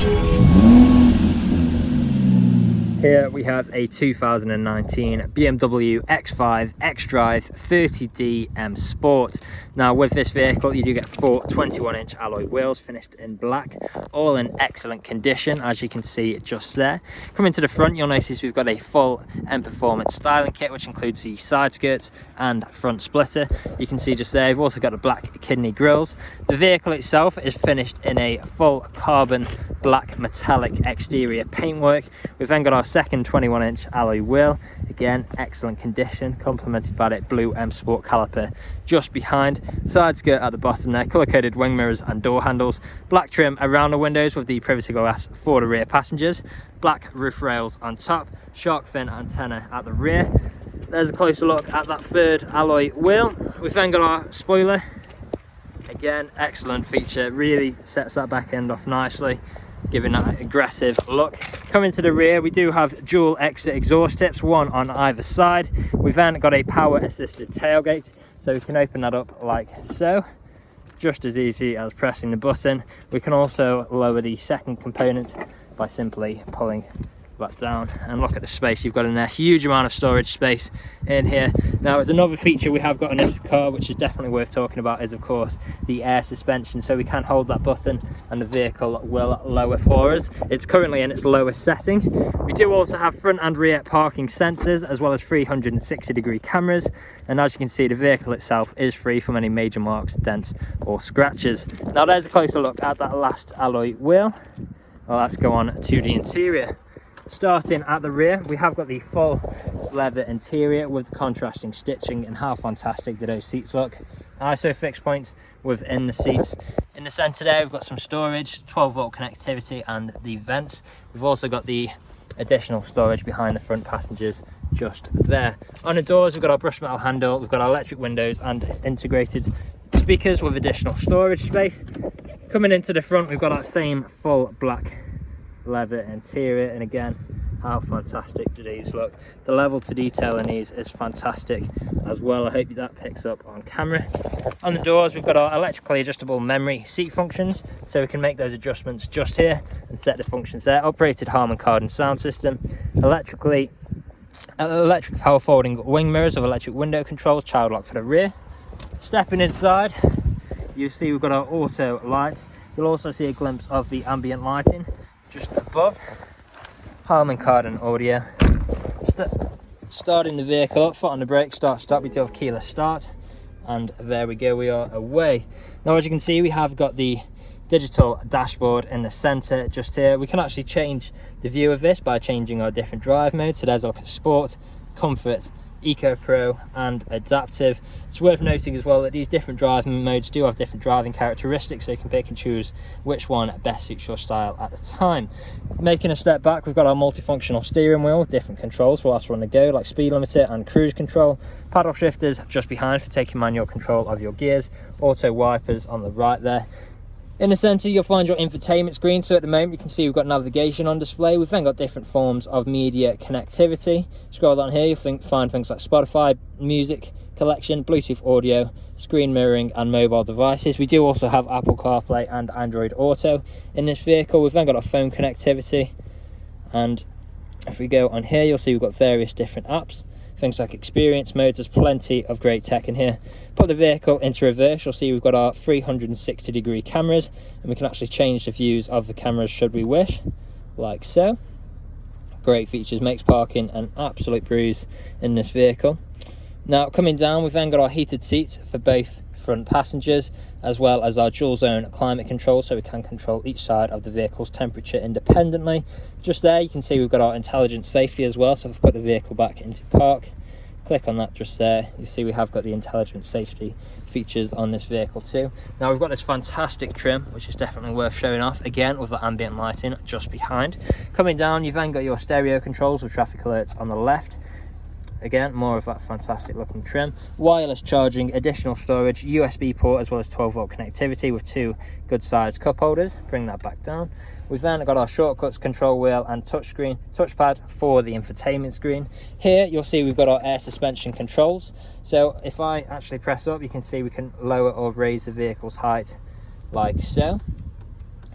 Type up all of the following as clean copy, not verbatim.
Here we have a 2019 BMW X5 XDRIVE30D M Sport. Now with this vehicle you do get 4 21-inch alloy wheels finished in black, all in excellent condition as you can see just there. Coming to the front, you'll notice we've got a full M Performance styling kit which includes the side skirts and front splitter. You can see just there we've also got the black kidney grills. The vehicle itself is finished in a full carbon black metallic exterior paintwork. We've then got our second 21-inch alloy wheel, again excellent condition, complemented by that blue M Sport caliper just behind. Side skirt at the bottom there, colour coded wing mirrors and door handles, black trim around the windows with the privacy glass for the rear passengers, black roof rails on top, shark fin antenna at the rear. There's a closer look at that third alloy wheel. We've then got our spoiler, again excellent feature, really sets that back end off nicely, giving that aggressive look. Coming to the rear, we do have dual exit exhaust tips, one on either side. We've then got a power assisted tailgate, so we can open that up like so, just as easy as pressing the button. We can also lower the second component by simply pulling that down, and look at the space you've got in there. Huge amount of storage space in here. Now, as another feature we have got in this car, which is definitely worth talking about, is of course the air suspension. So we can hold that button and the vehicle will lower for us. It's currently in its lowest setting. We do also have front and rear parking sensors, as well as 360-degree cameras, and as you can see, the vehicle itself is free from any major marks, dents or scratches. Now there's a closer look at that last alloy wheel. Well, let's go on to the interior. Starting at the rear, we have got the full leather interior with the contrasting stitching, and how fantastic do those seats look. ISO fixed points within the seats. In the centre there, we've got some storage, 12-volt connectivity and the vents. We've also got the additional storage behind the front passengers just there. On the doors, we've got our brushed metal handle, we've got our electric windows and integrated speakers with additional storage space. Coming into the front, we've got that same full black leather interior, and again, how fantastic do these look. The level to detail in these is fantastic as well. I hope that picks up on camera. On the doors, we've got our electrically adjustable memory seat functions, so we can make those adjustments just here and set the functions there. Operated Harman Kardon sound system, electric power folding wing mirrors with electric window controls, child lock for the rear. Stepping inside, you see we've got our auto lights. You'll also see a glimpse of the ambient lighting just above. Harman Kardon audio. Starting the vehicle up, foot on the brake, start stop. We do have keyless start, and there we go, we are away. Now as you can see, we have got the digital dashboard in the center just here. We can actually change the view of this by changing our different drive modes. So there's a look at sport, comfort, Eco Pro and adaptive. It's worth noting as well that these different driving modes do have different driving characteristics, so you can pick and choose which one best suits your style at the time. Making a step back, we've got our multifunctional steering wheel with different controls for whilst we're on the go, like speed limiter and cruise control. Paddle shifters just behind for taking manual control of your gears. Auto wipers on the right there. In the centre, you'll find your infotainment screen. So at the moment, you can see we've got navigation on display. We've then got different forms of media connectivity. Scroll down here, you'll find things like Spotify, music collection, Bluetooth audio, screen mirroring and mobile devices. We do also have Apple CarPlay and Android Auto in this vehicle. We've then got our phone connectivity. And if we go on here, you'll see we've got various different apps. Things like experience modes. There's plenty of great tech in here. Put the vehicle into reverse, you'll see we've got our 360-degree cameras, and we can actually change the views of the cameras should we wish, like so. Great features, makes parking an absolute breeze in this vehicle. Now coming down, we've then got our heated seats for both front passengers, as well as our dual zone climate control, so we can control each side of the vehicle's temperature independently. Just there you can see we've got our intelligent safety as well, so if I put the vehicle back into park, click on that just there, you see we have got the intelligent safety features on this vehicle too. Now we've got this fantastic trim, which is definitely worth showing off, again with the ambient lighting just behind. Coming down, you've then got your stereo controls with traffic alerts on the left. Again, more of that fantastic looking trim. Wireless charging, additional storage, USB port, as well as 12-volt connectivity with 2 good sized cup holders. Bring that back down. We've then got our shortcuts, control wheel and touchpad for the infotainment screen. Here you'll see we've got our air suspension controls. So if I actually press up, you can see we can lower or raise the vehicle's height like so.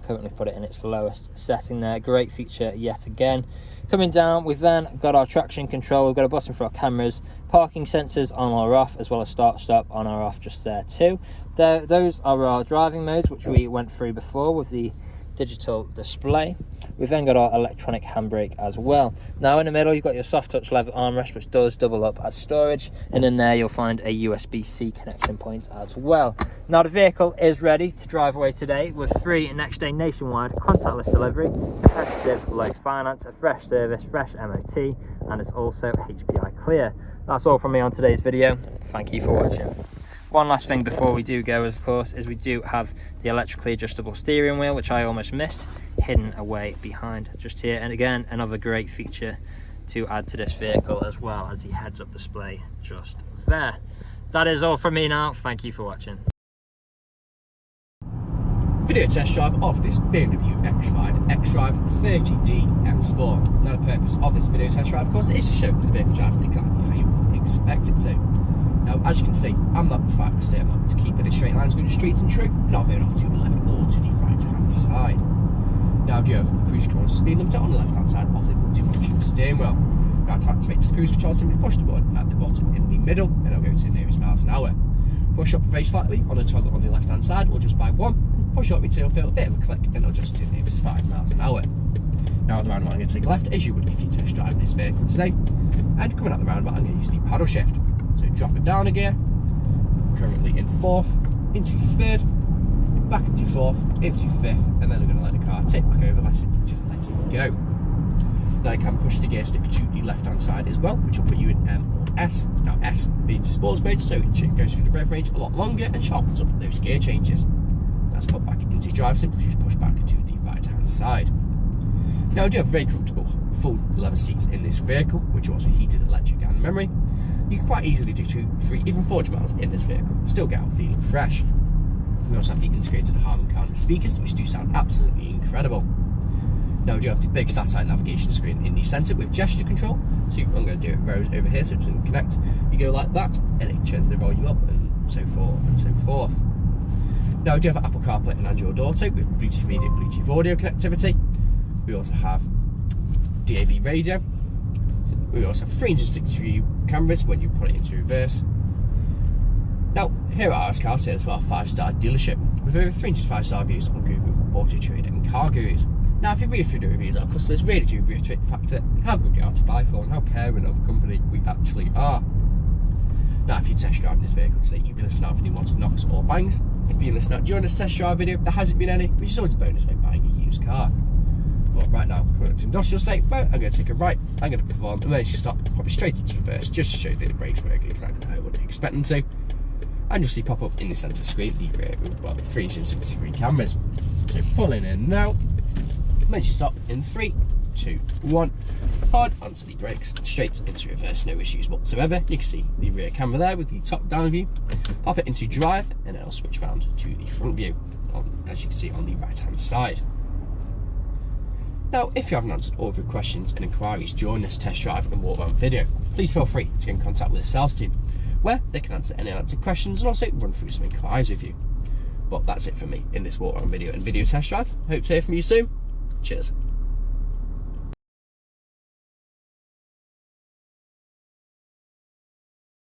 currently put it in its lowest setting there. Great feature yet again. Coming down, we've then got our traction control. We've got a button for our cameras, parking sensors on or off, as well as start stop on or off just there too. Those are our driving modes, which we went through before with the digital display. We've then got our electronic handbrake as well. Now in the middle, you've got your soft touch leather armrest, which does double up as storage, and in there you'll find a USB-C connection point as well. Now the vehicle is ready to drive away today with free next day nationwide contactless delivery, competitive low finance, a fresh service, fresh MOT, and it's also HPI clear. That's all from me on today's video. Thank you for watching. One last thing before we do go, of course, is we do have the electrically adjustable steering wheel, which I almost missed, hidden away behind just here. And again, another great feature to add to this vehicle, as well as the heads-up display just there. That is all from me now. Thank you for watching. Video test drive of this BMW X5 XDRIVE30D M Sport. Now the purpose of this video test drive, of course, is to show the vehicle drives exactly how you would expect it to. Now, as you can see, I'm not to fight with steer, I'm not to keep it in straight lines, going straight and true, not veering off to the left or to the right hand side. Now, do you have cruise control and speed limiter on the left hand side of the multifunction steering wheel? Now, to activate this cruise control, simply push the button at the bottom in the middle, and it'll go to the nearest miles an hour. Push up very slightly on the toggle on the left hand side, or just by one, and push up until you feel a bit of a click, and it'll adjust to the nearest 5 miles an hour. Now, at the roundabout, I'm going to take a left, as you would if you test driving this vehicle today. And coming out the roundabout, I'm going to use the paddle shift. So drop it down a gear, currently in 4th, into 3rd, back into 4th, into 5th, and then I'm going to let the car tip back over by simply just letting go. Now I can push the gear stick to the left hand side as well, which will put you in M or S. Now S being sports mode, so it goes through the rev range a lot longer and sharpens up those gear changes. That's put back into drive, simply just push back to the right hand side. Now I do have very comfortable full leather seats in this vehicle, which are also heated, electric and memory. You can quite easily do 2, 3, even 4 miles in this vehicle and still get out feeling fresh. We also have the integrated Harman Kardon speakers, which do sound absolutely incredible. Now we do have the big satellite navigation screen in the centre with gesture control. So I'm going to do it rows over here so it doesn't connect. You go like that and it turns the volume up and so forth and so forth. Now we do have Apple CarPlay and Android Auto with Bluetooth Media, Bluetooth Audio connectivity. We also have DAB radio. We also have 360 view cameras when you put it into reverse. Now, here at RS Car Sales, we're a 5-star dealership with over 305-star reviews on Google, Autotrader and Car Gurus. Now, if you read through the reviews, our customers really do reiterate the fact that how good we are to buy for and how caring of a company we actually are. Now, if you're test driving this vehicle today, you'll be listening out if anyone wants knocks or bangs. If you're listening out during this test drive video, there hasn't been any, which is always a bonus when buying a used car. But right now, coming up to industrial state, well, I'm going to take a right, I'm going to perform emergency stop, probably straight into reverse, just to show you that the brakes work exactly how I would expect them to. And you'll see pop up in the centre screen the rear with, well, 360 cameras. So pulling in now, emergency stop in 3, 2, 1, hard onto the brakes, straight into reverse, no issues whatsoever. You can see the rear camera there with the top down view. Pop it into drive, and then I'll switch round to the front view, as you can see on the right hand side. Now, if you haven't answered all of your questions and inquiries during this test drive and walk around video, please feel free to get in contact with the sales team, where they can answer any unanswered questions and also run through some inquiries with you. But that's it from me in this walk around video and video test drive. Hope to hear from you soon. Cheers.